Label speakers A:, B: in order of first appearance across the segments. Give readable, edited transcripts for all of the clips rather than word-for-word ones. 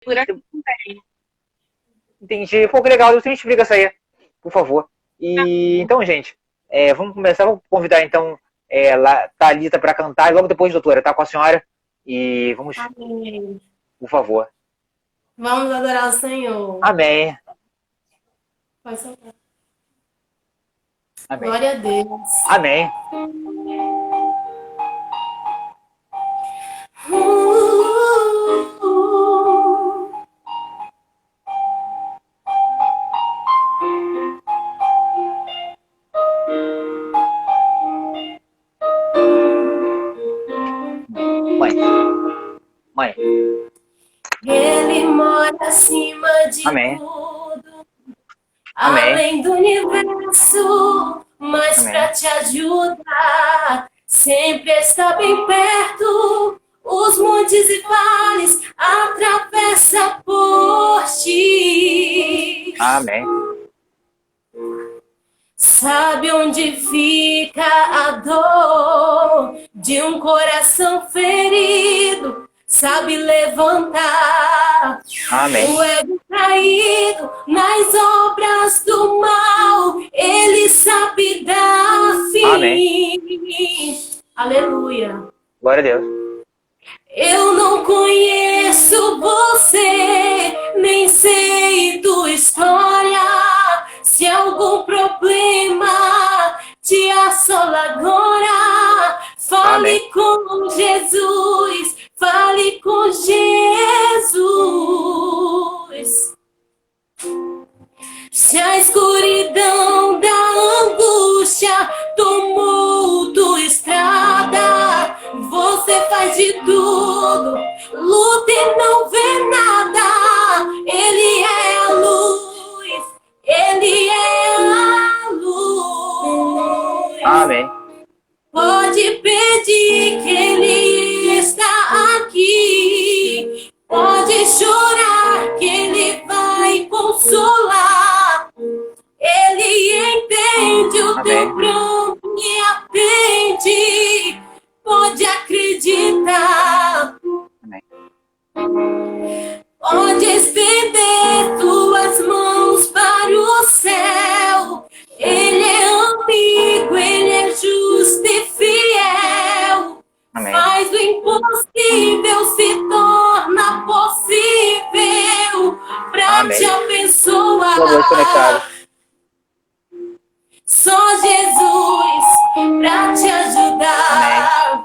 A: por aqui não tem.
B: Entendi. Pô, que legal. Você me explica isso aí, por favor. E então, gente, vamos começar. Vamos convidar então Thalita para cantar. E logo depois, doutora, tá com a senhora. E vamos,
A: Amém.
B: por favor.
A: Vamos adorar o Senhor.
B: Amém.
A: Pode soltar.
B: Amém.
A: Glória a Deus.
B: Amém. Mãe. Mãe.
A: Ele mora acima de
B: Amém.
A: tudo,
B: Amém.
A: além do universo, mas
B: Amém.
A: para te ajudar, sempre está bem perto. Os montes e vales atravessa por ti.
B: Amém.
A: Sabe onde fica a dor de um coração ferido? Sabe levantar
B: Amém.
A: o ego caído nas obras do mal. Ele sabe dar fim.
B: Amém.
A: Aleluia.
B: Glória a Deus.
A: Eu não conheço você, nem sei tua história. Se algum problema te assola agora, fale
B: Amém.
A: com Jesus, fale com Jesus. Se a escuridão da angústia tomou tua estrada, você faz de tudo, luta e não vê nada. Ele é a luz, ele é a luz.
B: Amém.
A: Pode pedir que ele está aqui. Pode chorar que ele vai consolar. Ele entende o teu
B: Amém.
A: pranto e atende. Pode acreditar.
B: Amém.
A: Pode estender tuas mãos para o céu. Ele é amigo, ele é justo e fiel.
B: Amém.
A: Faz o impossível se torna possível para
B: Amém.
A: te abençoar.
B: Boa noite, conectado.
A: Só Jesus para te ajudar.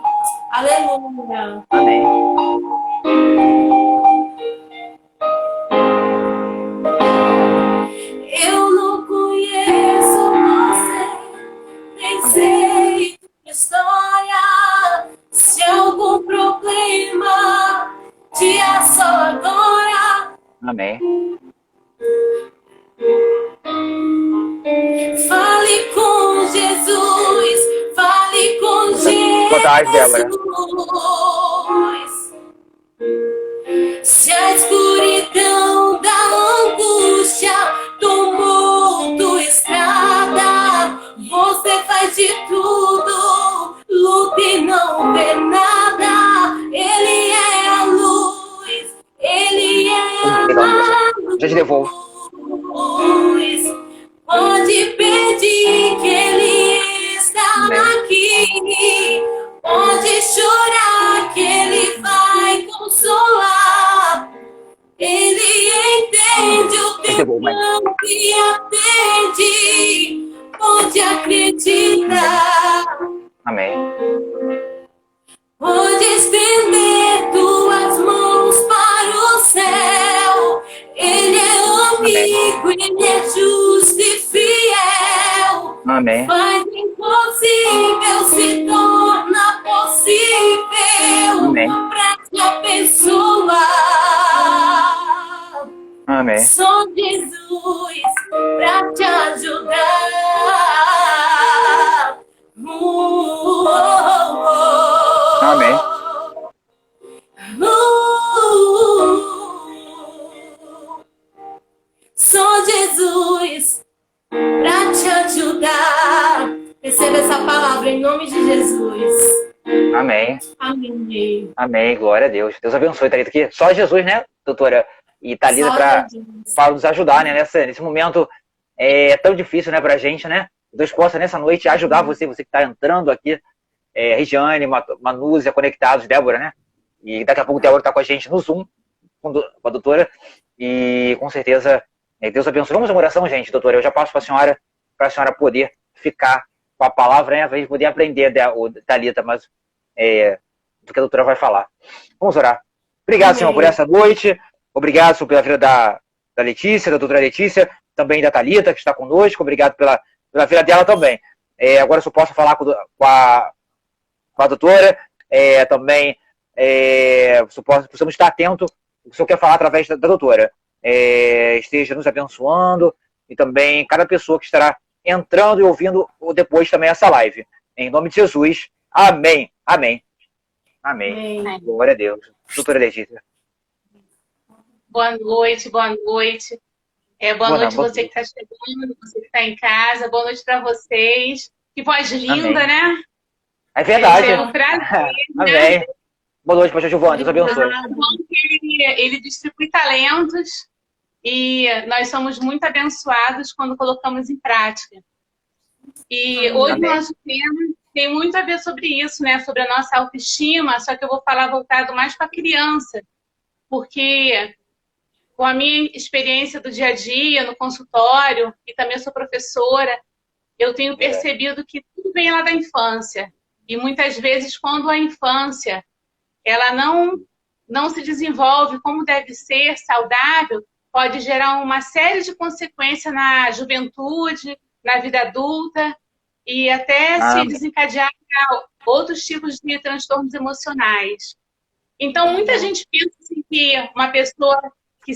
A: Aleluia.
B: Amém.
A: Eu não conheço você, nem sei tua história. Se algum problema te assola agora,
B: Amém.
A: fale com Jesus, fale com
B: Boa tarde, Débora.
A: Jesus. Se a escuridão da angústia tomou tua estrada, você faz de tudo, luta e não vê nada. Ele é a luz, ele é a luz.
B: Já te devolvo.
A: Pode pedir que ele está aqui. Pode chorar que ele vai consolar. Ele entende o teu pranto e atende. Pode acreditar.
B: Amém.
A: Pode estender tuas mãos para o céu. Ele é amigo, ele é justo e fiel.
B: Amém.
A: Faz o impossível se torna possível.
B: Amém.
A: Para te abençoar.
B: Amém.
A: Só Jesus para te ajudar.
B: Amém.
A: Só Jesus para te ajudar. Receba essa palavra em nome de Jesus.
B: Amém.
A: Amém.
B: Amém. Glória a Deus. Deus abençoe, Thalita. Aqui. Só Jesus, né, doutora? e tá ali
A: Só
B: para
A: Jesus.
B: nos ajudar, né, nesse momento tão difícil, né, pra gente, né? Deus possa nessa noite ajudar você que está entrando aqui, Regiane, Manúzia, conectados, Débora, né? E daqui a pouco o Débora está com a gente no Zoom, com a doutora, e com certeza Deus abençoe. Vamos uma oração, gente, doutora. Eu já passo para a senhora poder ficar com a palavra, né? Para a gente poder aprender o Thalita, mas do que a doutora vai falar. Vamos orar. Obrigado,
A: Amém.
B: Senhor, por essa noite. Obrigado, Senhor, pela vida da Letícia, da doutora Letícia, também da Thalita, que está conosco. Obrigado pela vida dela também. Agora eu só posso falar com a doutora. Também possamos estar atentos o que o senhor quer falar através da doutora. Esteja nos abençoando e também cada pessoa que estará entrando e ouvindo depois também essa live. Em nome de Jesus. Amém. Amém. Amém.
A: Amém.
B: Glória a Deus. Doutora Letícia.
C: Boa noite, boa noite. Boa noite você que está chegando, você que está em casa. Boa noite para vocês. Que voz linda,
B: Amém.
C: né?
B: É verdade.
C: É um prazer.
B: Amém. Né? Boa noite, pastor Giovanni. Deus abençoe.
C: Ele distribui talentos e nós somos muito abençoados quando colocamos em prática. E hoje o nosso tema tem muito a ver sobre isso, né? Sobre a nossa autoestima, só que eu vou falar voltado mais para a criança, porque com a minha experiência do dia a dia, no consultório, e também sou professora, eu tenho percebido que tudo vem lá da infância. E muitas vezes, quando a infância ela não se desenvolve como deve ser, saudável, pode gerar uma série de consequências na juventude, na vida adulta, e até se desencadear outros tipos de transtornos emocionais. Então, muita gente pensa assim, que uma pessoa que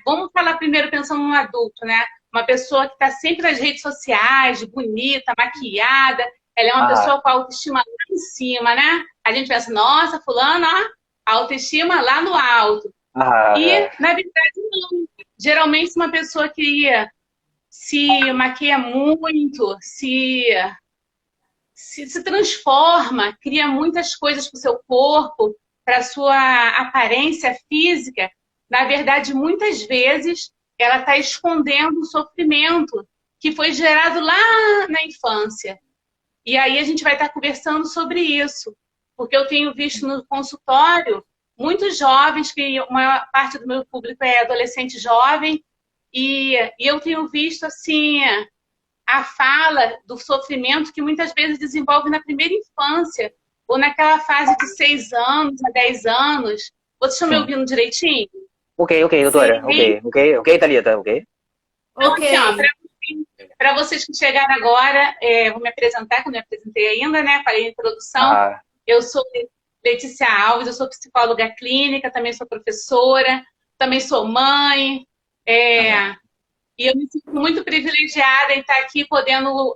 C: vamos falar primeiro pensando no adulto, né? Uma pessoa que está sempre nas redes sociais, bonita, maquiada, ela é uma pessoa com a autoestima lá em cima, né? A gente pensa, nossa, fulano, ó, autoestima lá no alto. E, na verdade, não. Geralmente, uma pessoa que se maquia muito, se transforma, cria muitas coisas para o seu corpo, para a sua aparência física, na verdade, muitas vezes, ela está escondendo o sofrimento que foi gerado lá na infância. E aí a gente vai estar conversando sobre isso. Porque eu tenho visto no consultório muitos jovens, que a maior parte do meu público é adolescente jovem, e eu tenho visto, assim, a fala do sofrimento que muitas vezes desenvolve na primeira infância, ou naquela fase de 6 anos a 10 anos. Vocês estão me ouvindo direitinho?
B: Ok, doutora. Ok, Thalita, ok.
A: Ok.
C: Para vocês que chegaram agora, vou me apresentar, que eu não me apresentei ainda, né? Falei em introdução. Eu sou Letícia Alves, eu sou psicóloga clínica, também sou professora, também sou mãe. E eu me sinto muito privilegiada em estar aqui podendo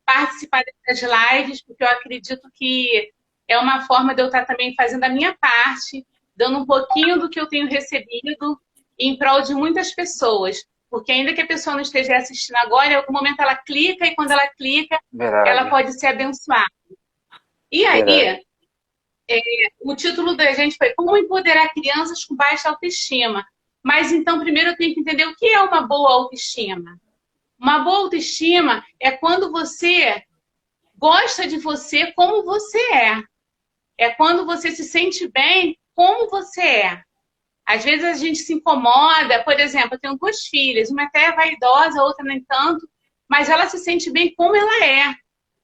C: participar dessas lives, porque eu acredito que é uma forma de eu estar também fazendo a minha parte, dando um pouquinho do que eu tenho recebido em prol de muitas pessoas. Porque ainda que a pessoa não esteja assistindo agora, em algum momento ela clica, e quando ela clica, ela pode ser abençoada. E aí, o título da gente foi Como Empoderar Crianças com Baixa Autoestima. Mas então, primeiro eu tenho que entender o que é uma boa autoestima. Uma boa autoestima é quando você gosta de você como você é. É quando você se sente bem como você é. Às vezes a gente se incomoda, por exemplo, eu tenho 2 filhas, uma até é vaidosa, a outra nem tanto, mas ela se sente bem como ela é.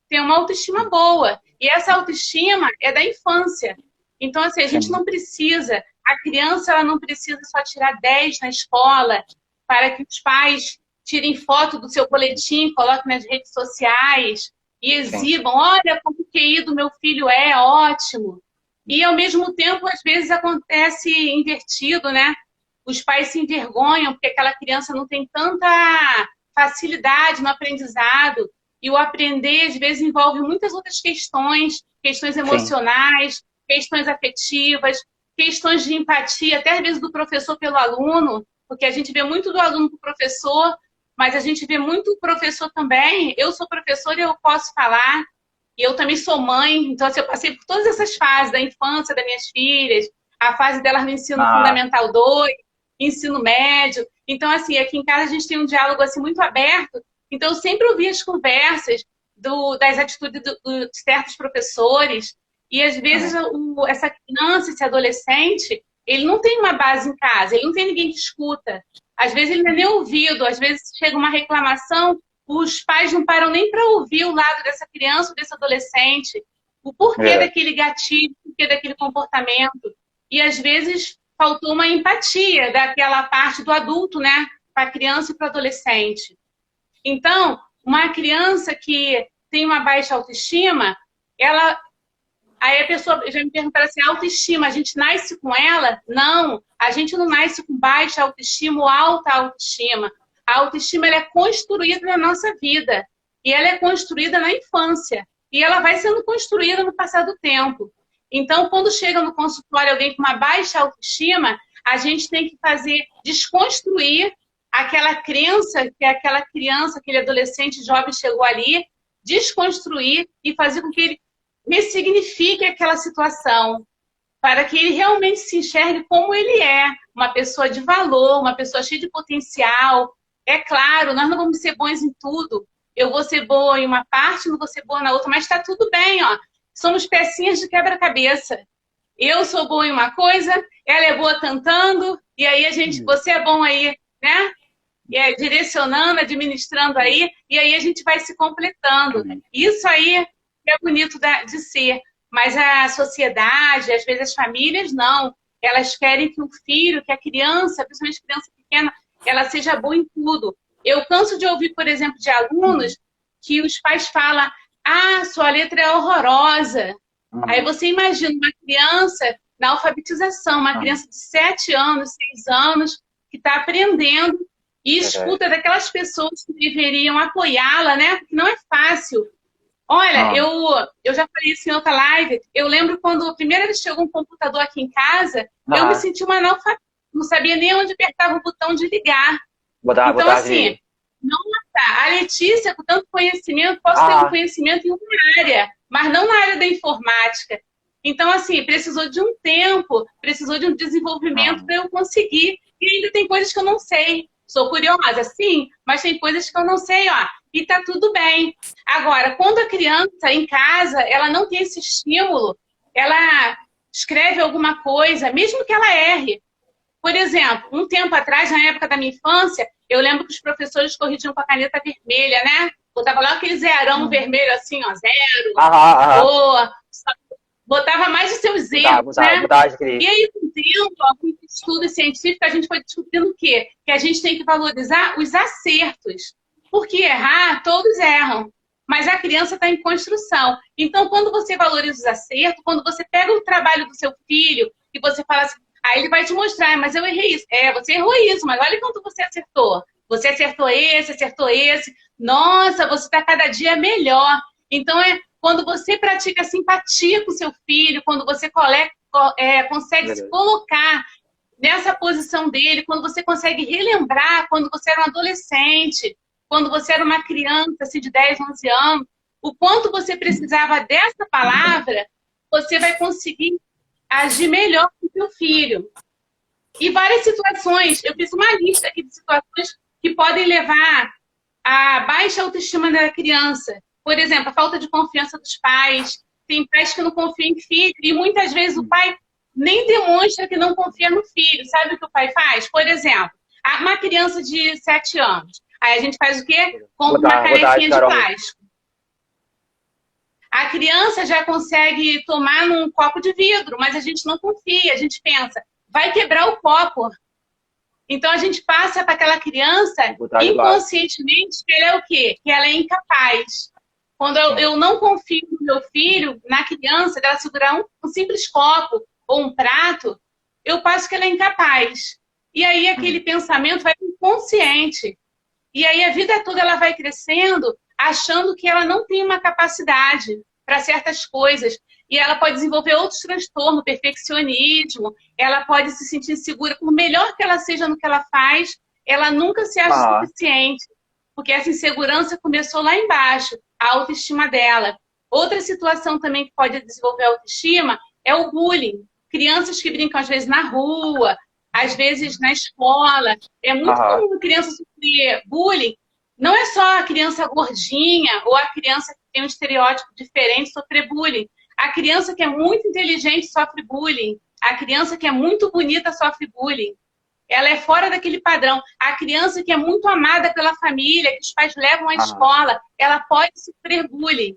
C: Tem uma autoestima boa. E essa autoestima é da infância. Então, assim, a gente não precisa, a criança ela não precisa só tirar 10 na escola para que os pais tirem foto do seu boletim, coloquem nas redes sociais e exibam, olha como o QI do meu filho é ótimo. E, ao mesmo tempo, às vezes acontece invertido, né? Os pais se envergonham porque aquela criança não tem tanta facilidade no aprendizado. E o aprender, às vezes, envolve muitas outras questões, questões emocionais, questões afetivas, questões de empatia, até às vezes do professor pelo aluno, porque a gente vê muito do aluno para o professor, mas a gente vê muito o professor também. Eu sou professora e eu posso falar. E eu também sou mãe, então assim, eu passei por todas essas fases da infância das minhas filhas, a fase delas no ensino fundamental 2. ensino médio. Então, assim, aqui em casa a gente tem um diálogo assim, muito aberto. Então, eu sempre ouvi as conversas das atitudes de certos professores. E, às vezes, essa criança, esse adolescente, ele não tem uma base em casa, ele não tem ninguém que escuta. Às vezes, ele não é nem ouvido. Às vezes, chega uma reclamação, os pais não param nem para ouvir o lado dessa criança ou desse adolescente. O porquê daquele gatilho, o porquê daquele comportamento. E, às vezes, faltou uma empatia daquela parte do adulto, né? Para a criança e para o adolescente. Então, uma criança que tem uma baixa autoestima, ela... Aí a pessoa já me perguntaram assim, autoestima, a gente nasce com ela? Não, a gente não nasce com baixa autoestima ou alta autoestima. A autoestima ela é construída na nossa vida. E ela é construída na infância. E ela vai sendo construída no passar do tempo. Então, quando chega no consultório alguém com uma baixa autoestima, a gente tem que desconstruir aquela crença que aquela criança, aquele adolescente jovem chegou ali, desconstruir e fazer com que ele ressignifique aquela situação, para que ele realmente se enxergue como ele é, uma pessoa de valor, uma pessoa cheia de potencial. É claro, nós não vamos ser bons em tudo. Eu vou ser boa em uma parte, não vou ser boa na outra, mas está tudo bem, ó. Somos pecinhas de quebra-cabeça. Eu sou boa em uma coisa, ela é boa cantando, e aí você é bom aí, né? Direcionando, administrando aí, e aí a gente vai se completando. Isso aí é bonito de ser, mas a sociedade, às vezes as famílias, não. Elas querem que o filho, que a criança, principalmente criança pequena, ela seja boa em tudo. Eu canso de ouvir, por exemplo, de alunos que os pais falam, sua letra é horrorosa. Aí você imagina uma criança na alfabetização, uma criança de 7 anos, 6 anos, que está aprendendo e escuta daquelas pessoas que deveriam apoiá-la, né? Porque não é fácil. Olha, eu já falei isso em outra live. Eu lembro quando a primeira vez chegou um computador aqui em casa, eu me senti uma analfabeta. Não sabia nem onde apertava o botão de ligar. Então, assim, a Letícia, com tanto conhecimento, posso ter um conhecimento em uma área, mas não na área da informática. Então, assim, precisou de um tempo, precisou de um desenvolvimento para eu conseguir. E ainda tem coisas que eu não sei. Sou curiosa, sim, mas tem coisas que eu não sei, ó. E tá tudo bem. Agora, quando a criança em casa, ela não tem esse estímulo, ela escreve alguma coisa, mesmo que ela erre. Por exemplo, um tempo atrás, na época da minha infância, eu lembro que os professores corrigiam com a caneta vermelha, né? Botava lá aquele zerão vermelho assim, ó, 0, boa. Botava mais os seus erros, né? E aí, com o tempo, alguns estudos científicos, a gente foi descobrindo o quê? Que a gente tem que valorizar os acertos. Porque errar, todos erram. Mas a criança está em construção. Então, quando você valoriza os acertos, quando você pega o trabalho do seu filho e você fala assim, aí ele vai te mostrar, mas eu errei isso. Você errou isso, mas olha quanto você acertou. Você acertou esse. Nossa, você está cada dia melhor. Então, quando você pratica simpatia com seu filho, quando você consegue se colocar nessa posição dele, quando você consegue relembrar quando você era um adolescente, quando você era uma criança assim, de 10, 11 anos, o quanto você precisava dessa palavra, você vai conseguir agir melhor com o seu filho. E várias situações, eu fiz uma lista aqui de situações que podem levar à baixa autoestima da criança. Por exemplo, a falta de confiança dos pais. Tem pais que não confiam em filho e muitas vezes o pai nem demonstra que não confia no filho. Sabe o que o pai faz? Por exemplo, uma criança de 7 anos. Aí a gente faz o quê? Compra uma canequinha de plástico. A criança já consegue tomar num copo de vidro, mas a gente não confia. A gente pensa, vai quebrar o copo. Então a gente passa para aquela criança inconscientemente que ela é o quê? Que ela é incapaz. Quando eu não confio no meu filho, na criança, dela segurar um simples copo ou um prato, eu passo que ela é incapaz. E aí aquele pensamento vai para o inconsciente. E aí a vida toda ela vai crescendo achando que ela não tem uma capacidade para certas coisas. E ela pode desenvolver outros transtornos, perfeccionismo, ela pode se sentir insegura. Por melhor que ela seja no que ela faz, ela nunca se acha suficiente. Porque essa insegurança começou lá embaixo, a autoestima dela. Outra situação também que pode desenvolver a autoestima é o bullying. Crianças que brincam às vezes na rua, às vezes na escola. É muito comum a criança sofrer bullying. Não é só a criança gordinha ou a criança que tem um estereótipo diferente sofrer bullying. A criança que é muito inteligente sofre bullying. A criança que é muito bonita sofre bullying. Ela é fora daquele padrão. A criança que é muito amada pela família, que os pais levam à escola, ela pode sofrer bullying.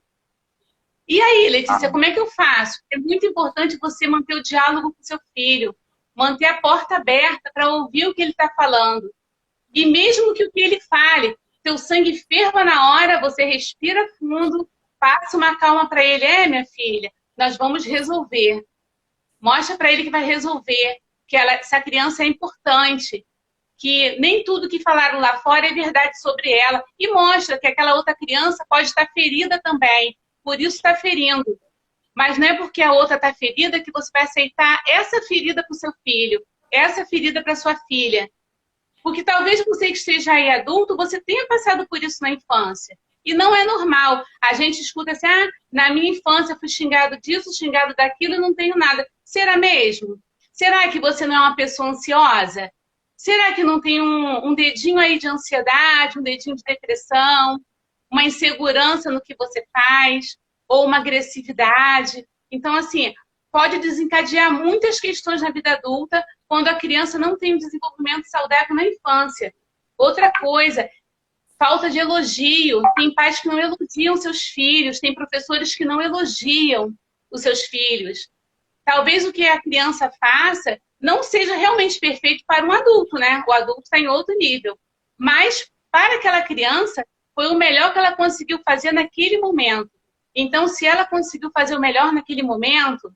C: E aí, Letícia, como é que eu faço? É muito importante você manter o diálogo com seu filho, manter a porta aberta para ouvir o que ele está falando. E mesmo que o que ele fale, seu sangue ferva na hora, você respira fundo, passa uma calma para ele. Minha filha, nós vamos resolver. Mostra para ele que vai resolver, que essa criança é importante, que nem tudo que falaram lá fora é verdade sobre ela. E mostra que aquela outra criança pode estar ferida também, por isso está ferindo. Mas não é porque a outra está ferida que você vai aceitar essa ferida para o seu filho, essa ferida para sua filha. Porque talvez você que esteja aí adulto, você tenha passado por isso na infância. E não é normal. A gente escuta assim, na minha infância fui xingado disso, xingado daquilo e não tenho nada. Será mesmo? Será que você não é uma pessoa ansiosa? Será que não tem um dedinho aí de ansiedade, um dedinho de depressão, uma insegurança no que você faz, ou uma agressividade? Então, assim, pode desencadear muitas questões na vida adulta quando a criança não tem um desenvolvimento saudável na infância. Outra coisa, falta de elogio. Tem pais que não elogiam seus filhos, tem professores que não elogiam os seus filhos. Talvez o que a criança faça não seja realmente perfeito para um adulto, né? O adulto está em outro nível. Mas, para aquela criança, foi o melhor que ela conseguiu fazer naquele momento. Então, se ela conseguiu fazer o melhor naquele momento,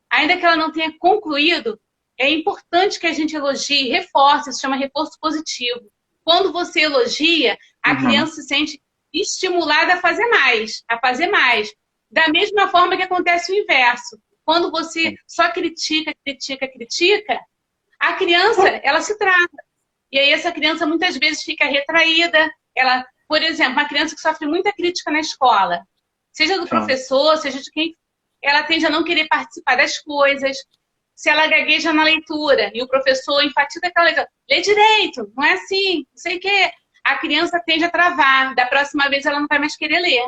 C: ainda que ela não tenha concluído, é importante que a gente elogie, reforce, isso chama reforço positivo. Quando você elogia, a criança se sente estimulada a fazer mais, a fazer mais. Da mesma forma que acontece o inverso. Quando você só critica, a criança, ela se trava. E aí essa criança muitas vezes fica retraída. Ela, por exemplo, uma criança que sofre muita crítica na escola, seja do professor, seja de quem, ela tende a não querer participar das coisas. Se ela gagueja na leitura e o professor enfatiza aquela leitura, lê direito, não é assim, não sei o quê. A criança tende a travar. Da próxima vez ela não vai mais querer ler.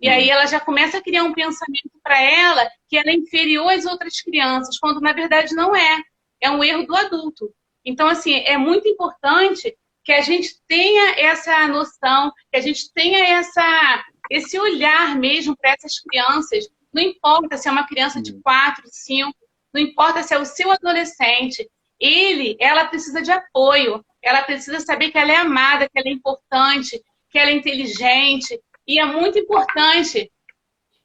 C: E aí ela já começa a criar um pensamento para ela que ela é inferior às outras crianças, quando na verdade não é. É um erro do adulto. Então, assim, é muito importante que a gente tenha essa noção, que a gente tenha esse olhar mesmo para essas crianças. Não importa se é uma criança de 4, 5, não importa se é o seu adolescente. Ela precisa de apoio, ela precisa saber que ela é amada, que ela é importante, que ela é inteligente. E é muito importante.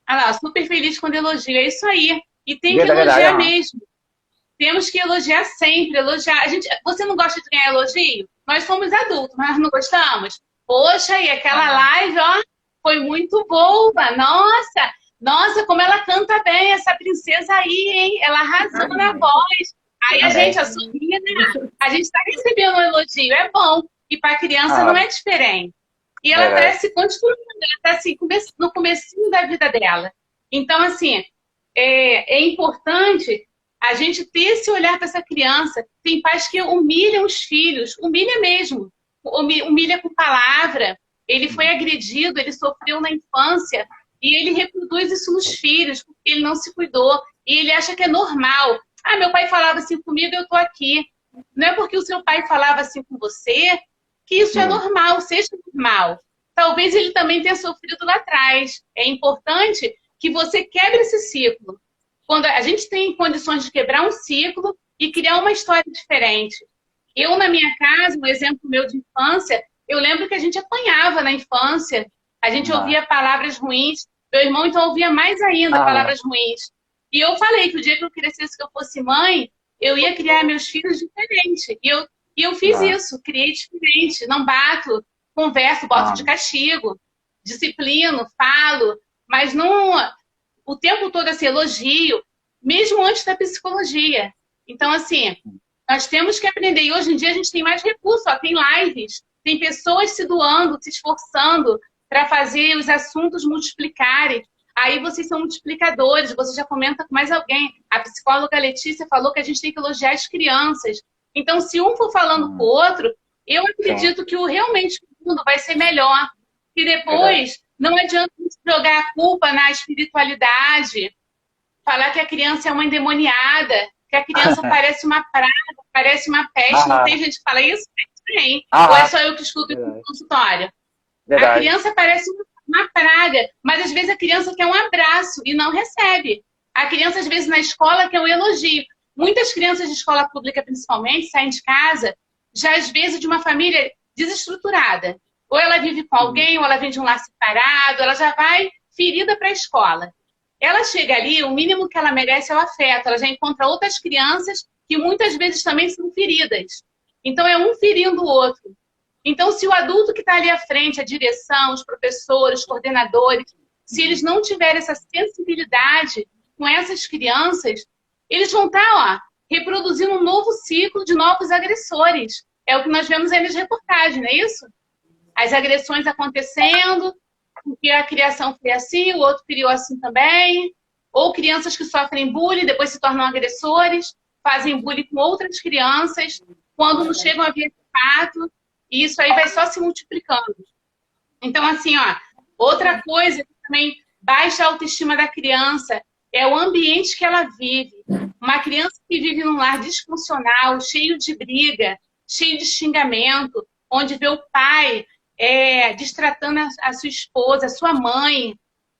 C: Olha lá, super feliz quando elogio. É isso aí. E tem que elogiar mesmo. Temos que elogiar sempre. Elogiar. Você não gosta de ganhar elogio? Nós somos adultos, mas não gostamos. Poxa, e aquela live, ó, foi muito boa. Nossa, como ela canta bem, essa princesa aí, hein? Ela arrasou na voz. Aí a gente, a sobrinha, né? A gente está recebendo um elogio. É bom. E para a criança não é diferente. E ela está se construindo, ela está assim, no comecinho da vida dela. Então, assim, é importante a gente ter esse olhar para essa criança. Tem pais que humilham os filhos, humilha mesmo. Humilha com palavra. Ele foi agredido, ele sofreu na infância e ele reproduz isso nos filhos, porque ele não se cuidou. E ele acha que é normal. Meu pai falava assim comigo, eu estou aqui. Não é porque o seu pai falava assim com você que isso é normal, seja normal. Talvez ele também tenha sofrido lá atrás. É importante que você quebre esse ciclo. Quando a gente tem condições de quebrar um ciclo e criar uma história diferente. Eu, na minha casa, um exemplo meu de infância, eu lembro que a gente apanhava na infância, a gente ouvia palavras ruins, meu irmão então ouvia mais ainda palavras ruins. E eu falei que o dia que eu crescesse, que eu fosse mãe, eu ia criar meus filhos diferente. E eu fiz isso, criei diferente, não bato, converso, boto de castigo, disciplino, falo, mas não o tempo todo esse elogio, mesmo antes da psicologia. Então, assim, nós temos que aprender. E hoje em dia a gente tem mais recursos, tem lives, tem pessoas se doando, se esforçando para fazer os assuntos multiplicarem. aí vocês são multiplicadores, você já comenta com mais alguém. A psicóloga Letícia falou que a gente tem que elogiar as crianças. Então, se um for falando com o outro, eu acredito que realmente o mundo vai ser melhor. E depois, não adianta jogar a culpa na espiritualidade, falar que a criança é uma endemoniada, que a criança parece uma praga, parece uma peste. Não tem gente que fala isso? Tem. Ou é só eu que escuto no consultório? A criança parece uma praga, mas às vezes a criança quer um abraço e não recebe. A criança, às vezes, na escola quer um elogio. Muitas crianças de escola pública, principalmente, saem de casa, já às vezes de uma família desestruturada. Ou ela vive com alguém, ou ela vem de um lar separado, ela já vai ferida para a escola. Ela chega ali, o mínimo que ela merece é o afeto. Ela já encontra outras crianças que muitas vezes também são feridas. Então, é um ferindo o outro. Então, se o adulto que está ali à frente, a direção, os professores, os coordenadores, se eles não tiverem essa sensibilidade com essas crianças, eles vão estar, reproduzindo um novo ciclo de novos agressores. É o que nós vemos aí nas reportagens, não é isso? As agressões acontecendo, porque a criação foi assim, o outro criou assim também. Ou crianças que sofrem bullying, depois se tornam agressores, fazem bullying com outras crianças, quando não chegam a ver esse fato, e isso aí vai só se multiplicando. Então, assim, outra coisa que também baixa a autoestima da criança é o ambiente que ela vive. Uma criança que vive num lar disfuncional, cheio de briga, cheio de xingamento, onde vê o pai destratando a sua esposa, a sua mãe,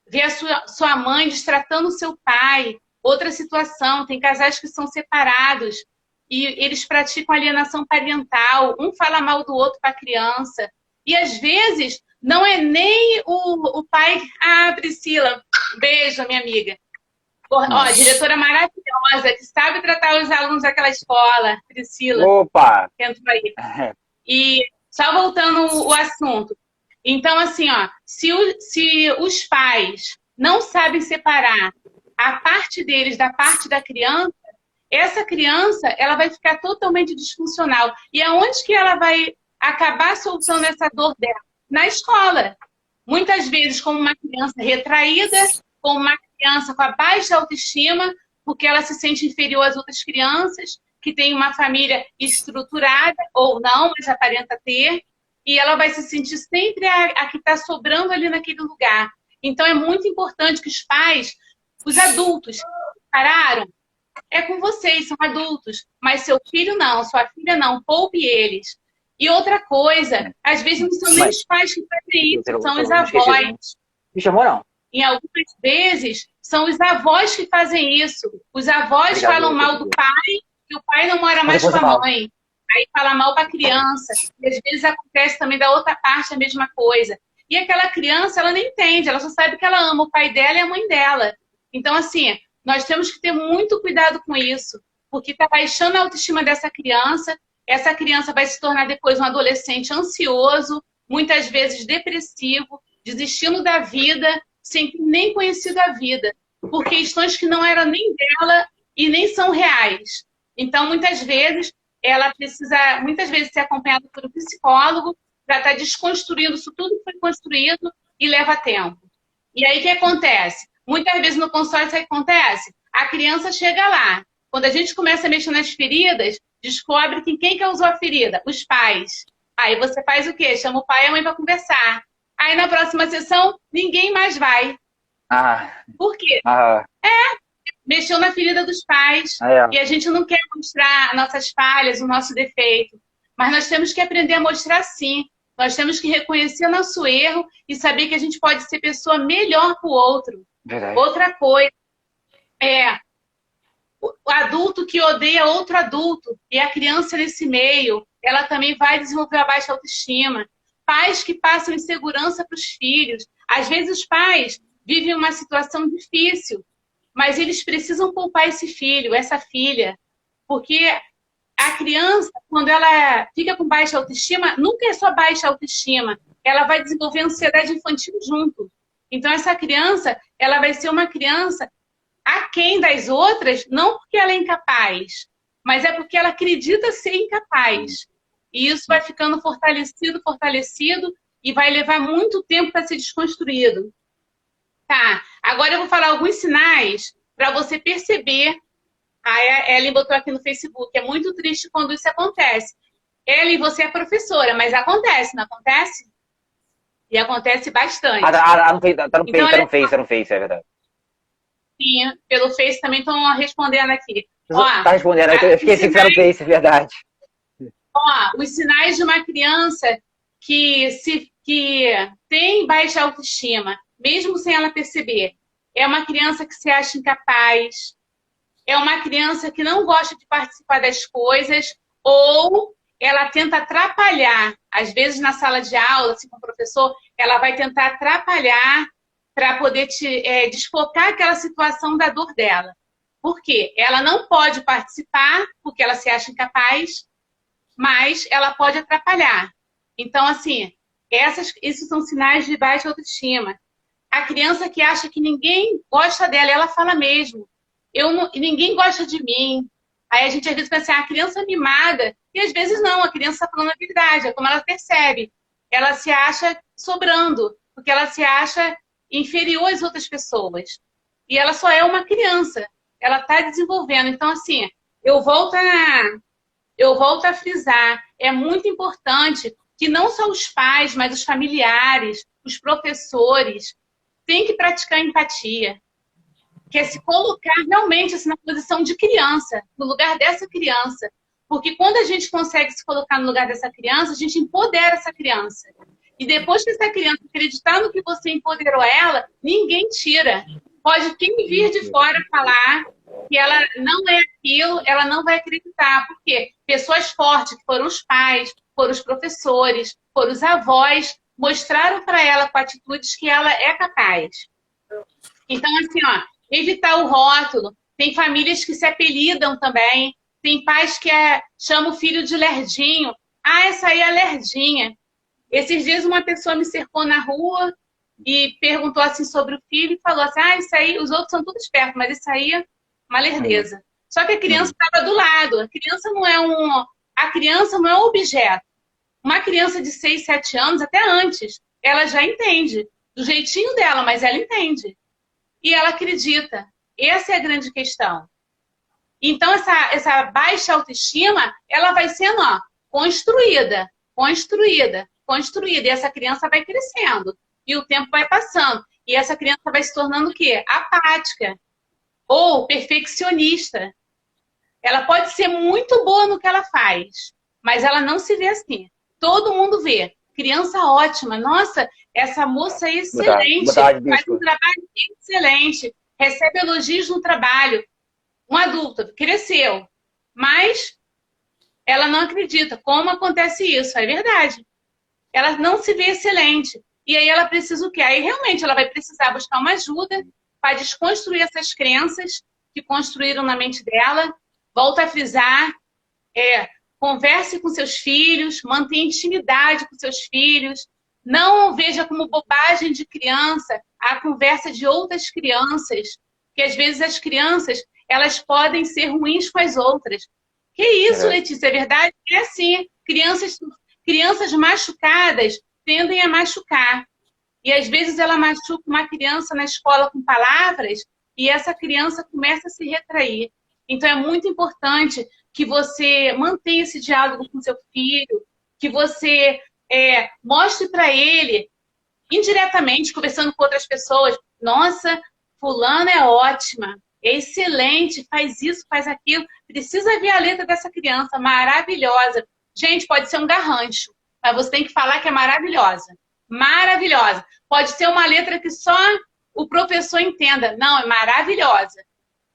C: vê a sua mãe destratando o seu pai. Outra situação, tem casais que são separados e eles praticam alienação parental, um fala mal do outro para a criança. E às vezes não é nem o pai... Priscila, beijo, minha amiga. Diretora maravilhosa, que sabe tratar os alunos daquela escola, Priscila.
B: Opa!
C: Que entrou aí. E só voltando o assunto. Então, assim, se os pais não sabem separar a parte deles da parte da criança, essa criança ela vai ficar totalmente disfuncional. E aonde que ela vai acabar soltando essa dor dela? Na escola. Muitas vezes como uma criança retraída, como uma criança com a baixa autoestima, porque ela se sente inferior às outras crianças, que tem uma família estruturada, ou não, mas aparenta ter, e ela vai se sentir sempre a que está sobrando ali naquele lugar. Então é muito importante que os pais, os adultos, pararam, é com vocês, são adultos, mas seu filho não, sua filha não, poupe eles. E outra coisa, às vezes não são nem os pais que fazem isso, são os avós.
B: Me chamou, não?
C: Em algumas vezes, são os avós que fazem isso. Os avós falam mal do pai, e o pai não mora mais com a mãe. Aí fala mal para a criança. E às vezes acontece também da outra parte a mesma coisa. E aquela criança, ela não entende, ela só sabe que ela ama o pai dela e a mãe dela. Então, assim, nós temos que ter muito cuidado com isso, porque está baixando a autoestima dessa criança. Essa criança vai se tornar depois um adolescente ansioso, muitas vezes depressivo, desistindo da vida, sem ter nem conhecido a vida, por questões que não eram nem dela e nem são reais. Então, muitas vezes, ela precisa, ser acompanhada por um psicólogo para estar desconstruindo isso tudo que foi construído e leva tempo. E aí, o que acontece? Muitas vezes no consultório, isso acontece? A criança chega lá. Quando a gente começa a mexer nas feridas, descobre que quem que usou a ferida? Os pais. Aí você faz o quê? Chama o pai e a mãe para conversar. Aí na próxima sessão, ninguém mais vai. Por quê? Mexeu na ferida dos pais. E a gente não quer mostrar nossas falhas, o nosso defeito. Mas nós temos que aprender a mostrar sim. Nós temos que reconhecer nosso erro e saber que a gente pode ser pessoa melhor para o outro.
B: Verdade.
C: Outra coisa o adulto que odeia outro adulto e a criança nesse meio, ela também vai desenvolver a baixa autoestima. Pais que passam insegurança para os filhos. Às vezes os pais vivem uma situação difícil, mas eles precisam poupar esse filho, essa filha, porque a criança, quando ela fica com baixa autoestima, nunca é só baixa autoestima, ela vai desenvolver ansiedade infantil junto. Então essa criança, ela vai ser uma criança aquém das outras, não porque ela é incapaz, mas é porque ela acredita ser incapaz. E isso vai ficando fortalecido, e vai levar muito tempo para ser desconstruído. Tá, agora eu vou falar alguns sinais para você perceber. A Ellen botou aqui no Facebook, é muito triste quando isso acontece. Ellen, você é professora, mas acontece, não acontece? E acontece bastante.
B: Tá no
C: Então,
B: Face, é verdade.
C: Sim, pelo Face também estão respondendo aqui. Ó,
B: tá respondendo, eu esqueci que era no Face, é verdade.
C: Ó, os sinais de uma criança que tem baixa autoestima, mesmo sem ela perceber. É uma criança que se acha incapaz, é uma criança que não gosta de participar das coisas, ou ela tenta atrapalhar. Às vezes, na sala de aula, assim, com o professor, ela vai tentar atrapalhar para poder desfocar aquela situação da dor dela. Por quê? Ela não pode participar, porque ela se acha incapaz, mas ela pode atrapalhar. Então, assim, esses são sinais de baixa autoestima. A criança que acha que ninguém gosta dela, ela fala mesmo, ninguém gosta de mim. Aí a gente às vezes pensa, a criança mimada, e às vezes não, a criança está falando a verdade, é como ela percebe. Ela se acha sobrando, porque ela se acha inferior às outras pessoas. E ela só é uma criança, ela está desenvolvendo. Então, assim, eu volto a frisar, é muito importante que não só os pais, mas os familiares, os professores, têm que praticar empatia. Que é se colocar realmente assim, na posição de criança, no lugar dessa criança. Porque quando a gente consegue se colocar no lugar dessa criança, a gente empodera essa criança. E depois que essa criança acreditar no que você empoderou ela, ninguém tira. Pode quem vir de fora falar que ela não é aquilo, ela não vai acreditar. Por quê? Pessoas fortes, que foram os pais, foram os professores, foram os avós, mostraram para ela com atitudes que ela é capaz. Então, assim, ó, evitar o rótulo. Tem famílias que se apelidam também. Tem pais que chamam o filho de lerdinho. Ah, essa aí é a lerdinha. Esses dias uma pessoa me cercou na rua e perguntou assim sobre o filho e falou assim, isso aí, os outros são todos espertos, mas isso aí é uma lerdeza. Só que a criança estava do lado. A criança não é um objeto. Uma criança de 6, 7 anos, até antes, ela já entende. Do jeitinho dela, mas ela entende. E ela acredita. Essa é a grande questão. Então, essa baixa autoestima, ela vai sendo construída. E essa criança vai crescendo. E o tempo vai passando. E essa criança vai se tornando o quê? Apática. Ou perfeccionista. Ela pode ser muito boa no que ela faz, mas ela não se vê assim. Todo mundo vê. Criança ótima. Nossa, essa moça é excelente. Faz um trabalho excelente. Recebe elogios no trabalho. Um adulto cresceu, mas ela não acredita. Como acontece isso? É verdade. Ela não se vê excelente. E aí ela precisa o quê? Aí realmente ela vai precisar buscar uma ajuda para desconstruir essas crenças que construíram na mente dela. Volta a frisar. Converse com seus filhos, mantenha intimidade com seus filhos. Não veja como bobagem de criança a conversa de outras crianças. Que às vezes as crianças, elas podem ser ruins com as outras. Que isso, Letícia? É verdade? É assim. Crianças machucadas tendem a machucar. E às vezes ela machuca uma criança na escola com palavras e essa criança começa a se retrair. Então é muito importante que você mantenha esse diálogo com seu filho, que você mostre para ele, indiretamente, conversando com outras pessoas, nossa, fulana é ótima, é excelente, faz isso, faz aquilo, precisa ver a letra dessa criança, maravilhosa. Gente, pode ser um garrancho, mas você tem que falar que é maravilhosa. Maravilhosa. Pode ser uma letra que só o professor entenda. Não, é maravilhosa.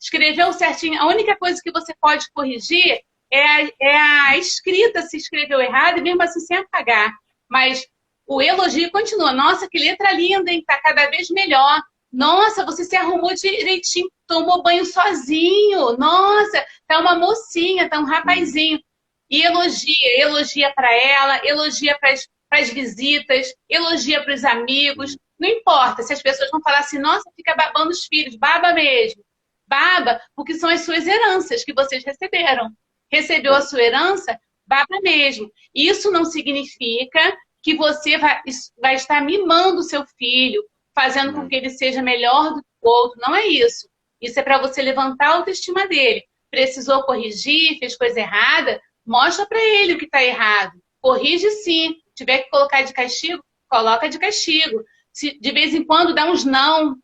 C: Escreveu certinho. A única coisa que você pode corrigir é a escrita, se escreveu errado, e mesmo assim sem apagar. Mas o elogio continua. Nossa, que letra linda, hein? Tá cada vez melhor. Nossa, você se arrumou direitinho, tomou banho sozinho. Nossa, tá uma mocinha, tá um rapazinho. E elogia para ela, elogia para as visitas, elogia para os amigos. Não importa se as pessoas vão falar assim, nossa, fica babando os filhos, baba mesmo. Baba, porque são as suas heranças que vocês receberam. Recebeu a sua herança, baba mesmo. Isso não significa que você vai estar mimando o seu filho, fazendo com que ele seja melhor do que o outro. Não é isso. Isso é para você levantar a autoestima dele. Precisou corrigir, fez coisa errada, mostra para ele o que está errado. Corrige sim. Se tiver que colocar de castigo, coloca de castigo. Se de vez em quando dá uns não.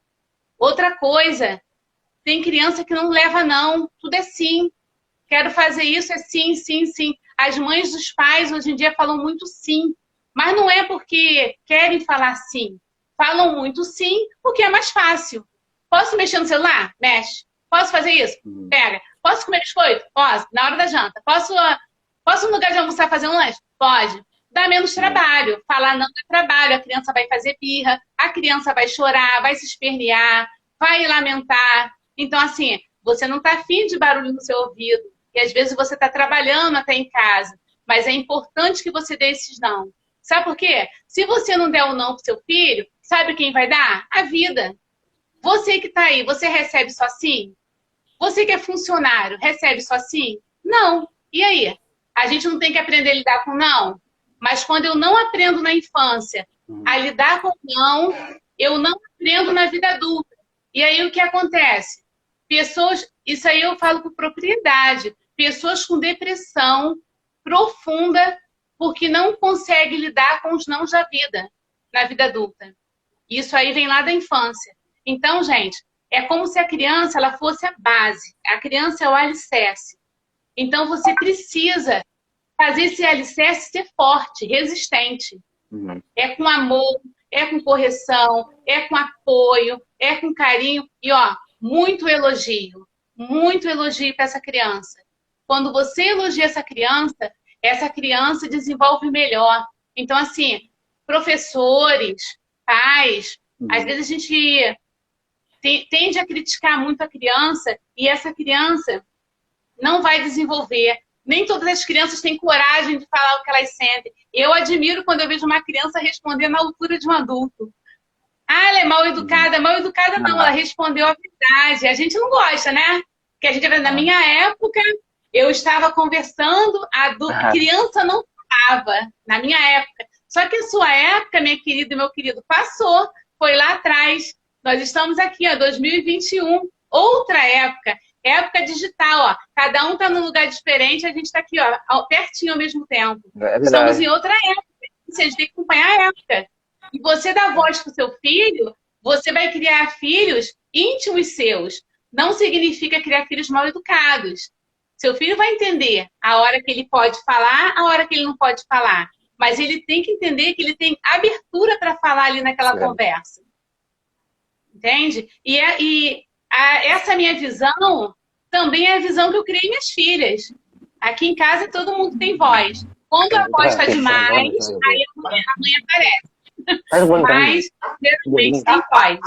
C: Outra coisa, tem criança que não leva não. Tudo é sim. Quero fazer isso, é sim, sim, sim. As mães dos pais hoje em dia falam muito sim. Mas não é porque querem falar sim. Falam muito sim, porque é mais fácil. Posso mexer no celular? Mexe. Posso fazer isso? Pega. Posso comer biscoito? Posso. Na hora da janta. Posso no lugar de almoçar fazer um lanche? Pode. Dá menos trabalho. Falar não é trabalho. A criança vai fazer birra, a criança vai chorar, vai se espernear, vai lamentar. Então, assim, você não está afim de barulho no seu ouvido. E às vezes você está trabalhando até em casa. Mas é importante que você dê esses não. Sabe por quê? Se você não der o não pro seu filho, sabe quem vai dar? A vida. Você que está aí, você recebe só sim? Você que é funcionário, recebe só sim? Não. E aí? A gente não tem que aprender a lidar com não? Mas quando eu não aprendo na infância a lidar com não, eu não aprendo na vida adulta. E aí o que acontece? Pessoas, isso aí eu falo com propriedade, pessoas com depressão profunda porque não conseguem lidar com os nãos da vida, na vida adulta. Isso aí vem lá da infância. Então, gente, é como se a criança ela fosse a base. A criança é o alicerce. Então, você precisa fazer esse alicerce ser forte, resistente. É com amor, é com correção, é com apoio, é com carinho. E, ó, muito elogio para essa criança. Quando você elogia essa criança desenvolve melhor. Então, assim, professores, pais, às vezes a gente tende a criticar muito a criança e essa criança não vai desenvolver. Nem todas as crianças têm coragem de falar o que elas sentem. Eu admiro quando eu vejo uma criança responder na altura de um adulto. Ah, ela é mal educada. Mal educada não, ela respondeu a verdade. A gente não gosta, né? Porque a gente, na minha época, eu estava conversando, a criança não falava, na minha época. Só que a sua época, minha querida e meu querido, passou, foi lá atrás. Nós estamos aqui, ó, 2021, outra época digital, ó. Cada um está num lugar diferente, a gente está aqui, ó, pertinho ao mesmo tempo. Estamos em outra época, a gente tem que acompanhar a época. E você dá voz para o seu filho, você vai criar filhos íntimos seus. Não significa criar filhos mal educados. Seu filho vai entender a hora que ele pode falar, a hora que ele não pode falar. Mas ele tem que entender que ele tem abertura para falar ali naquela conversa. Entende? Essa minha visão também é a visão que eu criei minhas filhas. Aqui em casa todo mundo tem voz. Quando a voz está demais, aí a mãe aparece. Mas, geralmente, tem voz.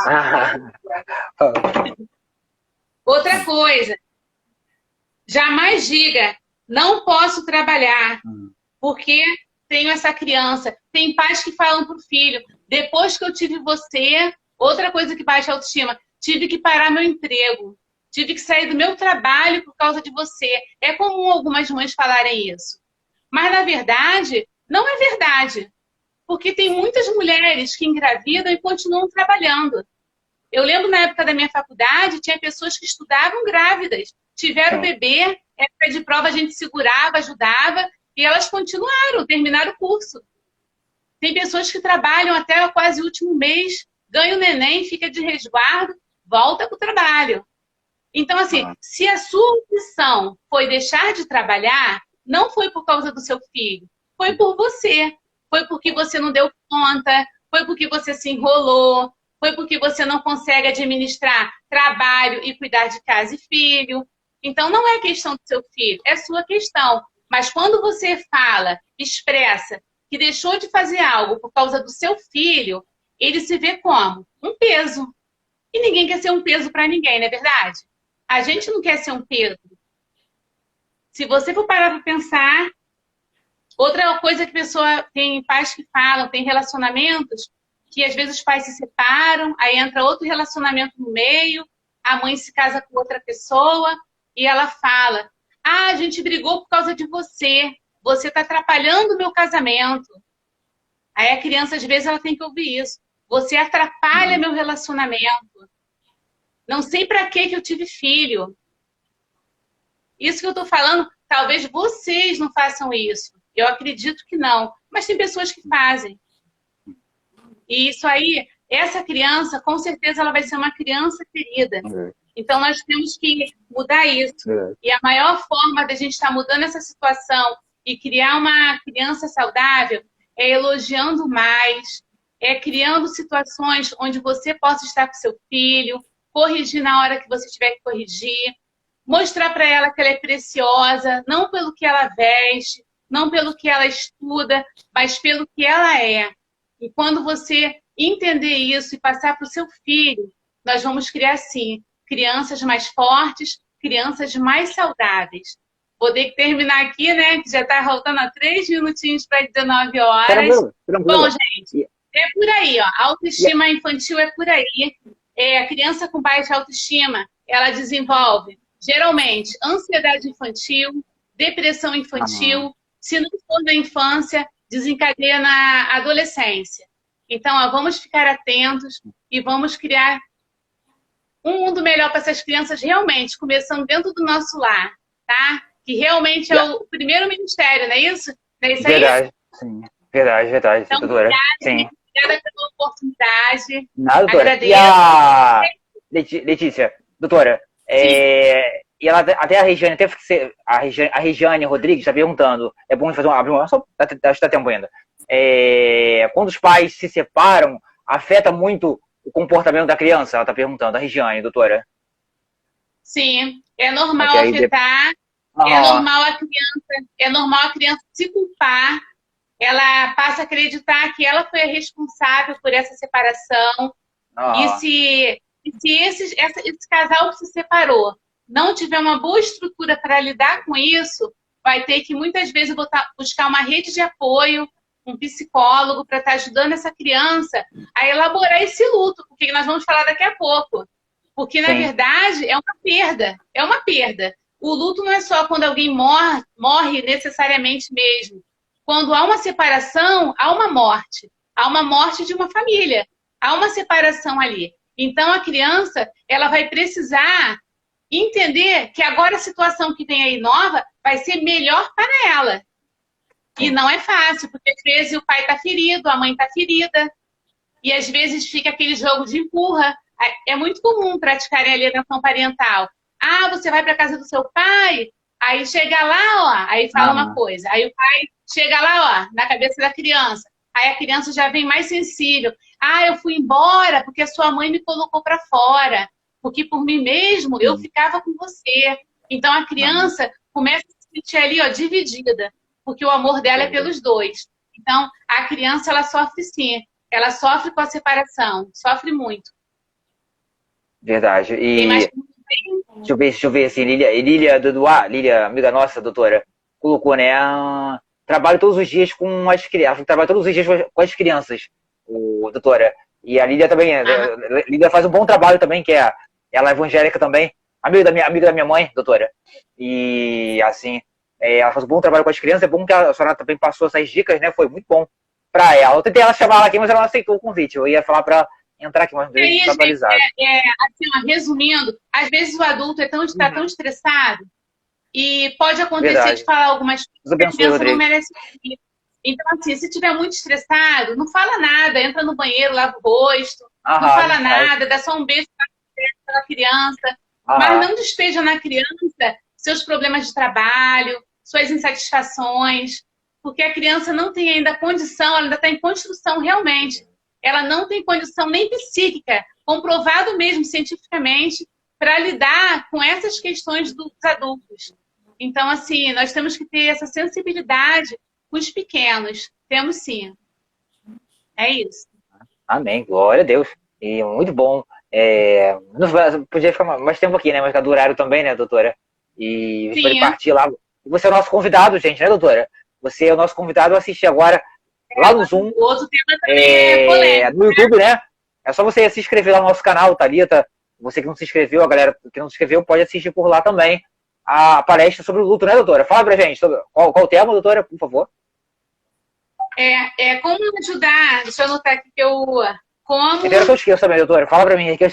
C: Outra coisa. Jamais diga, não posso trabalhar, porque tenho essa criança. Tem pais que falam para o filho, depois que eu tive você, outra coisa que baixa a autoestima, tive que parar meu emprego, tive que sair do meu trabalho por causa de você. É comum algumas mães falarem isso. Mas, na verdade, não é verdade. Porque tem muitas mulheres que engravidam e continuam trabalhando. Eu lembro na época da minha faculdade, tinha pessoas que estudavam grávidas, tiveram bebê, época de prova a gente segurava, ajudava, e elas continuaram, terminaram o curso. Tem pessoas que trabalham até quase o último mês, ganha o neném, fica de resguardo, volta para o trabalho. Então, assim, se a sua opção foi deixar de trabalhar, não foi por causa do seu filho, foi por você. Foi porque você não deu conta, foi porque você se enrolou, foi porque você não consegue administrar trabalho e cuidar de casa e filho. Então, não é questão do seu filho, é sua questão. Mas quando você fala, expressa que deixou de fazer algo por causa do seu filho, ele se vê como um peso. E ninguém quer ser um peso para ninguém, não é verdade? A gente não quer ser um peso. Se você for parar para pensar, outra coisa que pessoa tem pais que falam, tem relacionamentos que às vezes os pais se separam, aí entra outro relacionamento no meio, a mãe se casa com outra pessoa e ela fala: ah, a gente brigou por causa de você, você está atrapalhando o meu casamento. Aí a criança às vezes ela tem que ouvir isso. Você atrapalha meu relacionamento. Não sei para que eu tive filho. Isso que eu estou falando, talvez vocês não façam isso. Eu acredito que não. Mas tem pessoas que fazem. E isso aí, essa criança, com certeza, ela vai ser uma criança ferida. Então, nós temos que mudar isso. E a maior forma da gente estar mudando essa situação e criar uma criança saudável é elogiando mais, é criando situações onde você possa estar com seu filho, corrigir na hora que você tiver que corrigir, mostrar para ela que ela é preciosa, não pelo que ela veste, não pelo que ela estuda, mas pelo que ela é. E quando você entender isso e passar para o seu filho, nós vamos criar, sim, crianças mais fortes, crianças mais saudáveis. Vou ter que terminar aqui, né? Que já está faltando 3 minutinhos para 19 horas.
B: Tranquilo.
C: Bom, gente, é por aí, ó. A autoestima infantil é por aí. A criança com baixa autoestima, ela desenvolve, geralmente, ansiedade infantil, depressão infantil. Se não for na infância, desencadeia na adolescência. Então, ó, vamos ficar atentos e vamos criar um mundo melhor para essas crianças realmente, começando dentro do nosso lar, tá? Que realmente é o primeiro ministério, não é isso? Não é isso aí?
B: Verdade, sim. Verdade,
C: então,
B: doutora.
C: Obrigada pela oportunidade.
B: Nada, doutora.
C: Agradeço.
B: E a Letícia, doutora, e ela, até a Regiane, a Regiane Rodrigues está perguntando, é bom fazer uma só dá tempo ainda. Quando os pais se separam, afeta muito o comportamento da criança? Ela está perguntando, a Regiane, doutora.
C: Sim, é normal afetar, é normal a criança se culpar, ela passa a acreditar que ela foi a responsável por essa separação. E se esse casal que se separou não tiver uma boa estrutura para lidar com isso, vai ter que muitas vezes buscar uma rede de apoio, um psicólogo para estar ajudando essa criança a elaborar esse luto, porque nós vamos falar daqui a pouco. Porque, na verdade, é uma perda. É uma perda. O luto não é só quando alguém morre necessariamente mesmo. Quando há uma separação, há uma morte. Há uma morte de uma família. Há uma separação ali. Então, a criança, ela vai precisar entender que agora a situação que vem aí nova vai ser melhor para ela. E não é fácil, porque às vezes o pai está ferido, a mãe está ferida. E às vezes fica aquele jogo de empurra. É muito comum praticarem alienação parental. Ah, você vai para casa do seu pai, aí chega lá, ó, aí fala uma coisa. Aí o pai chega lá, ó, na cabeça da criança. Aí a criança já vem mais sensível. Ah, eu fui embora porque a sua mãe me colocou para fora. Porque por mim mesmo eu ficava com você. Então a criança começa a se sentir ali, ó, dividida. Porque o amor dela é pelos dois. Então a criança, ela sofre sim. Ela sofre com a separação. Sofre muito.
B: Verdade. E deixa eu ver assim, Lília, amiga nossa, doutora, colocou, né? Trabalho todos os dias com as crianças. Trabalho todos os dias com as crianças, doutora. E a Lília também, Lília faz um bom trabalho também, que ela é evangélica também, amiga da minha mãe, doutora. E assim, ela faz um bom trabalho com as crianças. É bom que a senhora também passou essas dicas, né? Foi muito bom pra ela. Eu tentei ela chamar ela aqui, mas ela não aceitou o convite. Eu ia falar pra entrar aqui, mas não deu atualizado.
C: Assim, resumindo, às vezes o adulto está tão estressado e pode acontecer de falar algumas coisas que a criança não merece ouvir. Então, assim, se estiver muito estressado, não fala nada, entra no banheiro, lava o rosto, não fala nada, dá só um beijo para a criança, mas não despeja na criança seus problemas de trabalho, suas insatisfações, porque a criança não tem ainda condição, ela ainda está em construção realmente. Ela não tem condição nem psíquica, comprovado mesmo cientificamente, para lidar com essas questões dos adultos. Então, assim, nós temos que ter essa sensibilidade com os pequenos. Temos sim. É isso.
B: Amém. Glória a Deus. E muito bom. Não podia ficar mais tempo aqui, né? Mas do horário também, né, doutora? E você pode partir lá. Você é o nosso convidado, gente, né, doutora? Você é o nosso convidado a assistir agora lá no Zoom.
C: O outro tema também é polêmico,
B: no YouTube, né? É só você se inscrever lá no nosso canal, Thalita. Você que não se inscreveu, a galera que não se inscreveu, pode assistir por lá também a palestra sobre o luto, né, doutora? Fala pra gente sobre qual o tema, doutora, por favor.
C: Como ajudar, deixa eu anotar aqui que eu como...
B: Espero que eu esqueça também, doutora. Fala pra mim aí que eu...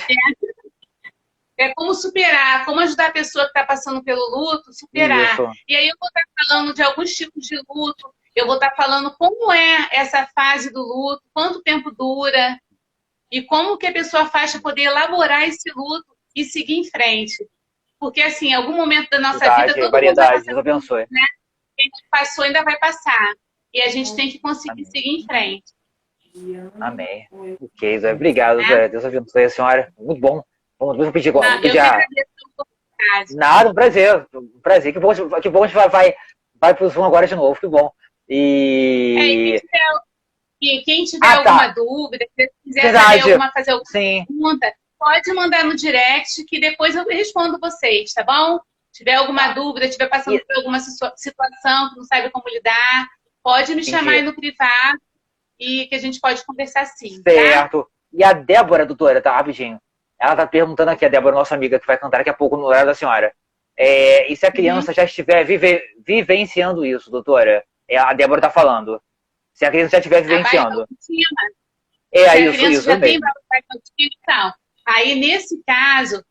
C: É como superar, como ajudar a pessoa que está passando pelo luto, superar.
B: Isso.
C: E aí eu vou estar falando de alguns tipos de luto, eu vou estar falando como é essa fase do luto, quanto tempo dura, e como que a pessoa faz para poder elaborar esse luto e seguir em frente. Porque, assim, em algum momento da nossa vida, todo mundo vai passar,
B: Deus abençoe.
C: né? Quem passou ainda vai passar. E a gente tem que conseguir seguir em frente.
B: Amém. Ok, obrigado, doutora. Deus abençoe a senhora. Muito bom. Vamos pedir.
C: Eu que agradeço a oportunidade.
B: Nada, um prazer. Um prazer. Que bom a gente vai para o Zoom agora de novo. Que bom.
C: E quem tiver alguma dúvida, se quiser fazer alguma pergunta, pode mandar no direct que depois eu respondo vocês, tá bom? Se tiver alguma dúvida, estiver passando por alguma situação que não sabe como lidar, pode me chamar aí no privado e que a gente pode conversar sim.
B: Certo.
C: Tá?
B: E a Débora, doutora, tá rapidinho. Ela tá perguntando aqui, a Débora, nossa amiga, que vai cantar daqui a pouco no horário da senhora. E se a criança já estiver vivenciando isso, doutora? A Débora tá falando. Se a criança já estiver vivenciando.
C: Isso mesmo. Então, aí, nesse caso,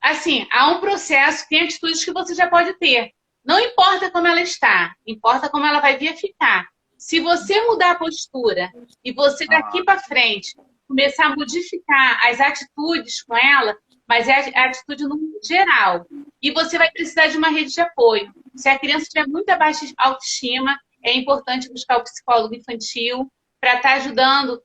C: assim, há um processo, tem atitudes que você já pode ter. Não importa como ela está, importa como ela vai vir a ficar. Se você mudar a postura e você daqui para frente começar a modificar as atitudes com ela, mas é a atitude no geral. E você vai precisar de uma rede de apoio. Se a criança tiver muita baixa autoestima, é importante buscar o psicólogo infantil para estar ajudando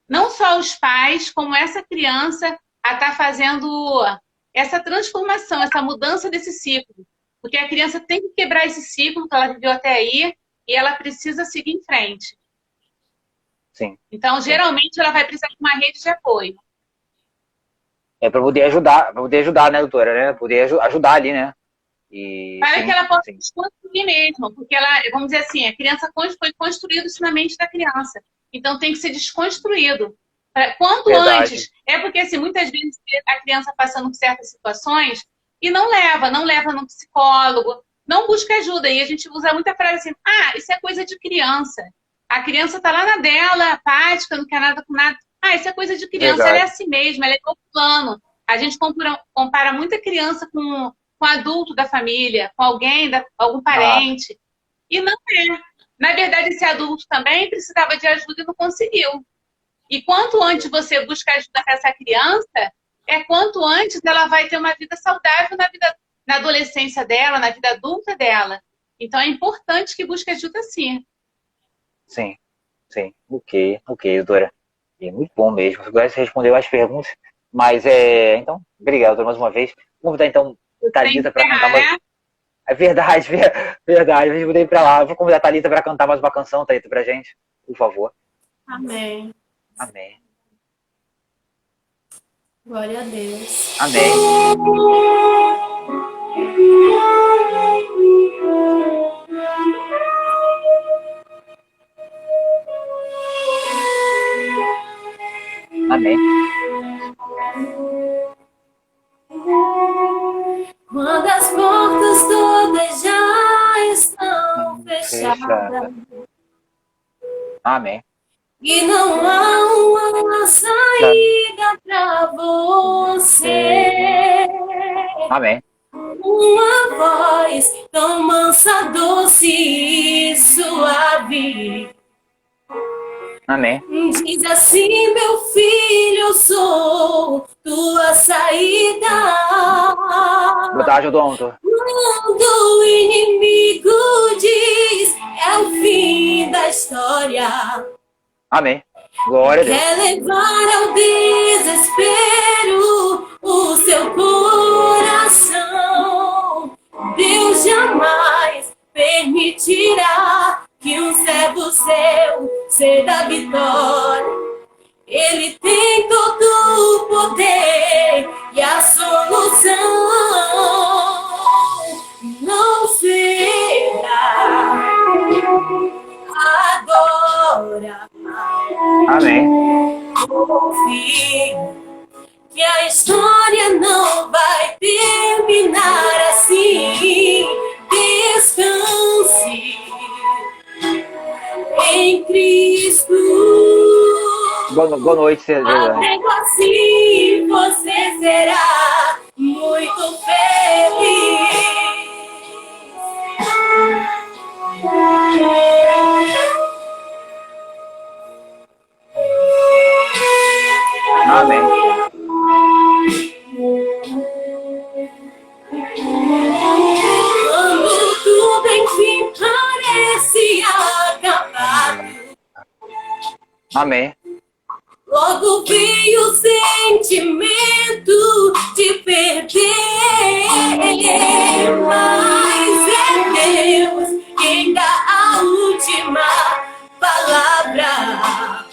C: não só os pais, como essa criança a estar fazendo essa transformação, essa mudança desse ciclo. Porque a criança tem que quebrar esse ciclo que ela viveu até aí e ela precisa seguir em frente.
B: Sim.
C: Então, geralmente, ela vai precisar de uma rede de apoio.
B: Para poder ajudar, né, doutora? Né? Poder ajudar ali, né?
C: Para que ela possa desconstruir mesmo. Porque ela, vamos dizer assim, a criança foi construído isso na mente da criança. Então, tem que ser desconstruído. Quanto antes. É porque, assim, muitas vezes a criança passando por certas situações e não leva no psicólogo, não busca ajuda. E a gente usa muita frase assim, isso é coisa de criança. A criança está lá na dela, apática, não quer nada com nada. Isso é coisa de criança, ela é assim mesmo, ela é igual plano. A gente compara muita criança com adulto da família, com alguém, algum parente. E não é. Na verdade, esse adulto também precisava de ajuda e não conseguiu. E quanto antes você busca ajuda para essa criança, quanto antes ela vai ter uma vida saudável na adolescência dela, na vida adulta dela. Então é importante que busque ajuda sim.
B: Sim. Ok, doutora. Muito bom mesmo. Agora você respondeu as perguntas. Mas então, obrigado, doutora, mais uma vez. Vamos convidar então Thalita para cantar mais. É verdade. Eu mudei para lá. Vou convidar a Thalita para cantar mais uma canção, Thalita, pra gente, por favor.
A: Amém. Glória a Deus.
B: Amém. Amém.
A: Quando as portas todas já estão fechadas.
B: Amém.
A: E não há uma saída para você.
B: Amém.
A: Uma voz tão mansa, doce e suave.
B: Amém.
A: Diz assim, meu filho, eu sou tua saída.
B: Boa tarde, Odonto.
A: Quando o inimigo diz é o fim da história.
B: Amém. Glória a Deus.
A: Quer levar ao desespero o seu coração. Deus jamais permitirá que um servo seu ceda a vitória. Ele tem todo o poder e a solução. Não será agora.
B: Amém.
A: Confie que a história não vai terminar assim. Descanse em Cristo.
B: Boa noite, Cedela.
A: Fazendo assim, você será muito feliz.
B: Amém.
A: Quando tudo enfim parece acabar,
B: Amém.
A: logo veio o sentimento de perder. Mas é Deus quem dá a última palavra.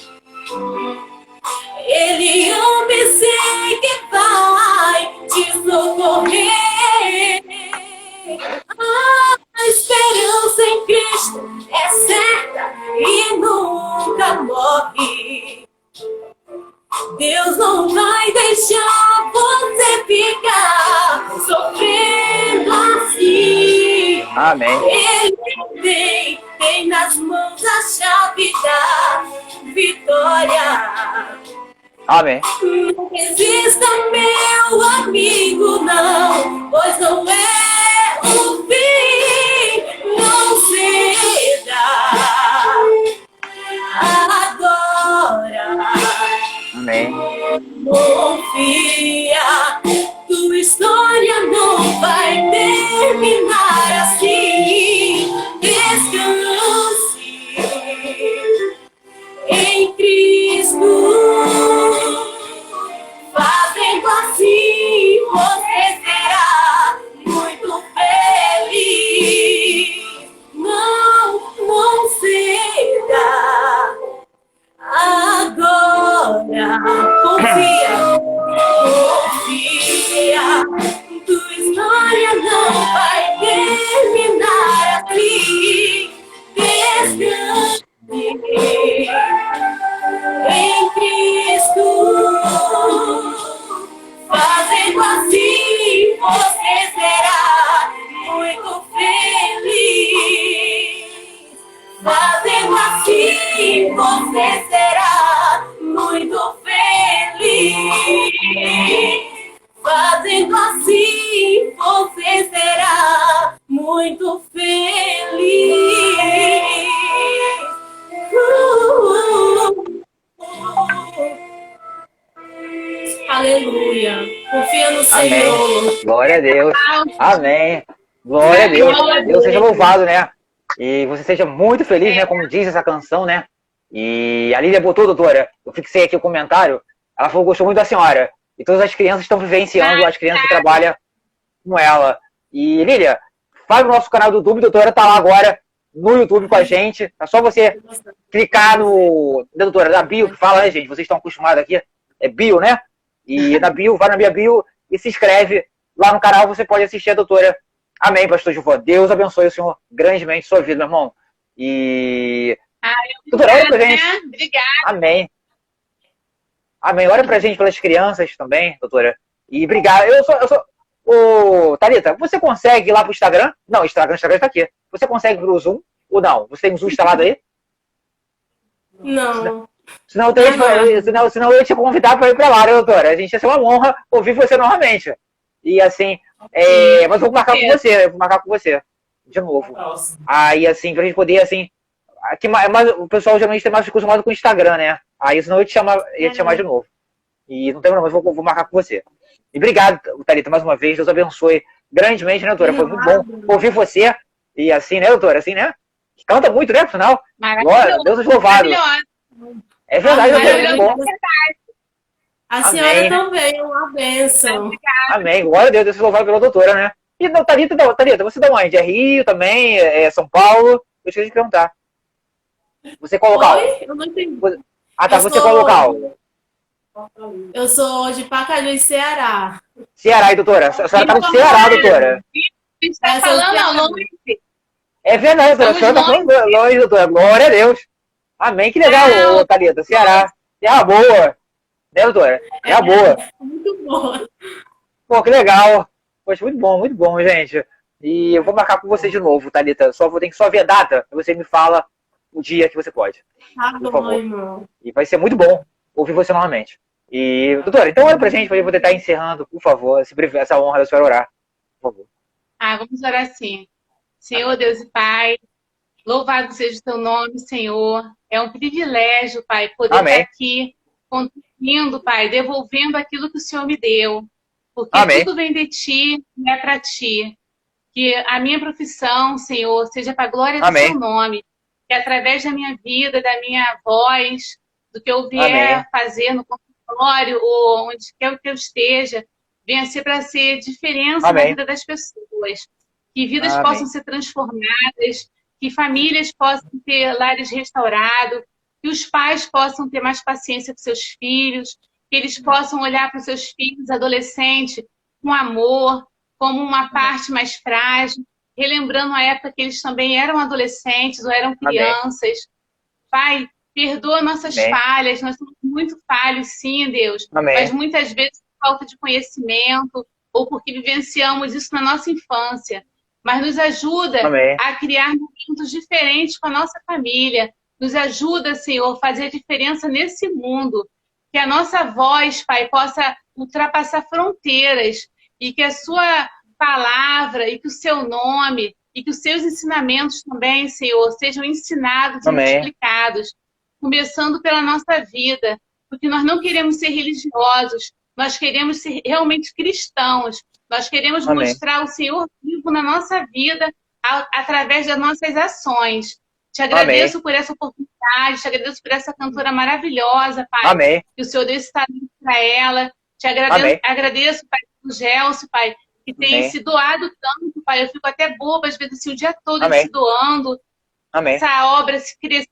A: Ele ama e sei que vai te socorrer. A esperança em Cristo é certa e nunca morre. Deus não vai deixar você ficar sofrendo assim.
B: Amém.
A: Ele tem nas mãos a chave da vitória.
B: Amém.
A: Não desista, meu amigo, não, pois não é o fim. Não ceda agora.
B: Amém.
A: Confia, tua história não vai terminar assim. Descanse em Cristo. Fazendo assim, você será muito feliz. Não ceda agora. Confia, tua história não vai terminar assim. Descanse em Cristo. Fazendo assim, você será muito feliz. Fazendo assim, você será muito feliz. Fazendo assim, você será muito feliz. Aleluia. Confia no Senhor.
B: Amém. Glória a Deus. Amém. Glória a Deus. Deus seja louvado, né? E você seja muito feliz, né? Como diz essa canção, né? E a Lília botou, doutora, eu fixei aqui o comentário, ela falou que gostou muito da senhora. E todas as crianças estão vivenciando, as crianças que trabalham com ela. E Lília, faz o nosso canal do YouTube, a doutora tá lá agora no YouTube com a gente. É só você clicar no... doutora, na bio que fala, né, gente? Vocês estão acostumados aqui, é bio, né? E na bio, vai na minha bio e se inscreve lá no canal, você pode assistir a doutora. Amém, pastor Gilvan. Deus abençoe o senhor grandemente sua vida, meu irmão. E... doutora, ora pra gente.
C: Né? Obrigada.
B: Amém. Amém. Ora pra gente pelas crianças também, doutora. E obrigado. Eu sou... Ô, Thalita, você consegue ir lá pro Instagram? Não, o Instagram tá aqui. Você consegue pro Zoom ou não? Você tem um Zoom instalado aí?
A: Não.
B: Senão eu ia te convidar para ir para lá, né, doutora? A gente ia ser uma honra ouvir você novamente. E assim, mas eu vou marcar com você, de novo. Aí, assim, pra gente poder, assim, aqui, mas o pessoal geralmente tem mais acostumado com o Instagram, né? Aí senão eu ia te chamar de novo. E não tem problema, mas vou marcar com você. E obrigado, Thalita, mais uma vez. Deus abençoe grandemente, né, doutora? Foi muito bom ouvir você. E assim, né, doutora? Assim, né? Canta muito, né, por sinal? Glória, Deus é louvado. É verdade, doutora. É muito bom.
A: A senhora também é uma bênção.
B: Amém. Glória a Deus, Deus é louvado pela doutora, né? E, Thalita, você da onde? É Rio também? É São Paulo? Eu esqueci de perguntar. Você qual local?
A: Oi? Eu não entendi.
B: Ah, tá. Você qual local?
A: Eu sou de Pacajus, Ceará.
B: Ceará, e doutora? A senhora tá no Ceará, doutora?
C: A gente tá falando longe.
B: É verdade, doutora. A senhora tá falando longe, doutora. Glória a Deus. Amém. Que legal, Thalita. Ceará. Terra boa. Né, doutora? Terra boa.
A: Muito boa.
B: Pô, que legal. Poxa, muito bom, gente. E eu vou marcar com você de novo, Thalita. Tem que só ver a data. Você me fala o dia que você pode.
A: Tá
B: por
A: bom,
B: favor.
A: irmão.
B: E vai ser muito bom. ouvir você novamente. E, doutora, então olha pra gente poder estar encerrando, por favor, essa honra da senhora orar, por favor.
C: Vamos orar assim. Senhor, Deus e Pai, louvado seja o teu nome, Senhor. É um privilégio, Pai, poder estar aqui contribuindo, Pai, devolvendo aquilo que o Senhor me deu. Porque tudo vem de Ti e é para Ti. Que a minha profissão, Senhor, seja para a glória do Seu nome. Que através da minha vida, da minha voz, do que eu vier fazer no consultório ou onde quer que eu esteja, venha ser para ser diferença na vida das pessoas. Que vidas possam ser transformadas, que famílias possam ter lares restaurados, que os pais possam ter mais paciência com seus filhos, que eles possam olhar para os seus filhos adolescentes com amor, como uma parte mais frágil, relembrando a época que eles também eram adolescentes ou eram crianças. Pai, perdoa nossas falhas, nós somos muito falhos, sim, Deus, mas muitas vezes por falta de conhecimento ou porque vivenciamos isso na nossa infância. Mas nos ajuda a criar momentos diferentes com a nossa família. Nos ajuda, Senhor, a fazer a diferença nesse mundo. Que a nossa voz, Pai, possa ultrapassar fronteiras e que a sua palavra e que o seu nome e que os seus ensinamentos também, Senhor, sejam ensinados e multiplicados, começando pela nossa vida, porque nós não queremos ser religiosos, nós queremos ser realmente cristãos, nós queremos mostrar o Senhor vivo na nossa vida através das nossas ações. Te agradeço por essa oportunidade, te agradeço por essa cantora maravilhosa, Pai, que o Senhor deu esse talento para ela. Te agradeço, Pai, pelo Gelson, Pai, que tem se doado tanto, Pai. Eu fico até boba, às vezes, assim, o dia todo ele se doando. Essa obra se crescer.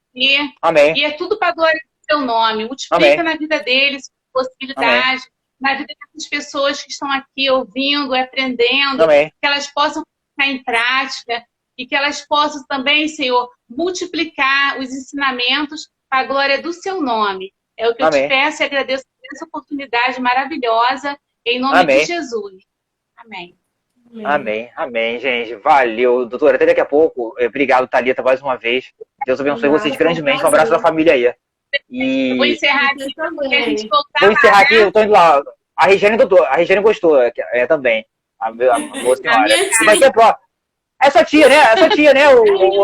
C: E é tudo para a glória do seu nome. Multiplica na vida deles possibilidade, na vida dessas pessoas que estão aqui ouvindo, aprendendo, que elas possam colocar em prática e que elas possam também, Senhor, multiplicar os ensinamentos para a glória do seu nome. É o que eu te peço e agradeço por essa oportunidade maravilhosa, em nome de Jesus. Amém.
B: Amém, gente. Valeu, doutora. Até daqui a pouco. Obrigado, Thalita, mais uma vez. Deus abençoe vocês grandemente. Um abraço da família aí.
C: Eu vou encerrar aqui porque a gente voltar.
B: Vou encerrar aqui, eu tô indo lá. A Regiane gostou também. A boa senhora. Vai ser é sua tia, né? É sua tia, né,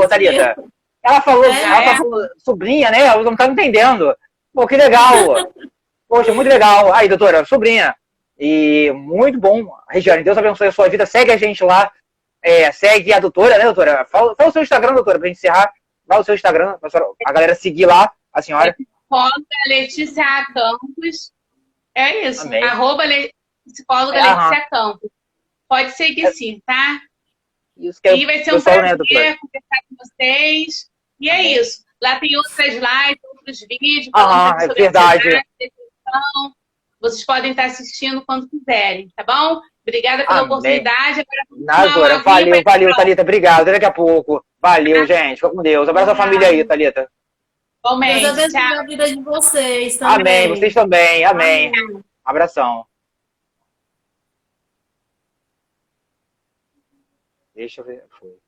B: Thalita? Ela falou sobrinha, né? Eu não tava entendendo. Pô, que legal. Poxa, muito legal. Aí, doutora, sobrinha. E muito bom. Regiane, Deus abençoe a sua vida. Segue a gente lá. Segue a doutora, né, doutora? Fala o seu Instagram, doutora, pra gente encerrar. Fala o seu Instagram, a galera seguir lá, a senhora.
C: Psicóloga Letícia Campos. É isso. Arroba psicóloga Letícia Campos. Pode seguir sim, tá?
B: Isso que é
C: e vai ser um prazer conversar com vocês. E é isso. Lá tem outras lives, outros vídeos.
B: É verdade.
C: Vocês podem estar assistindo quando quiserem, tá bom? Obrigada pela oportunidade.
B: Agora, valeu, Thalita. Obrigado. Até daqui a pouco. Valeu, gente. Fica com Deus. Abraço a família aí, Thalita.
C: Deus
A: abençoe a vida de vocês também.
B: Amém. Vocês também. Amém. Abração. Deixa eu ver. Foi.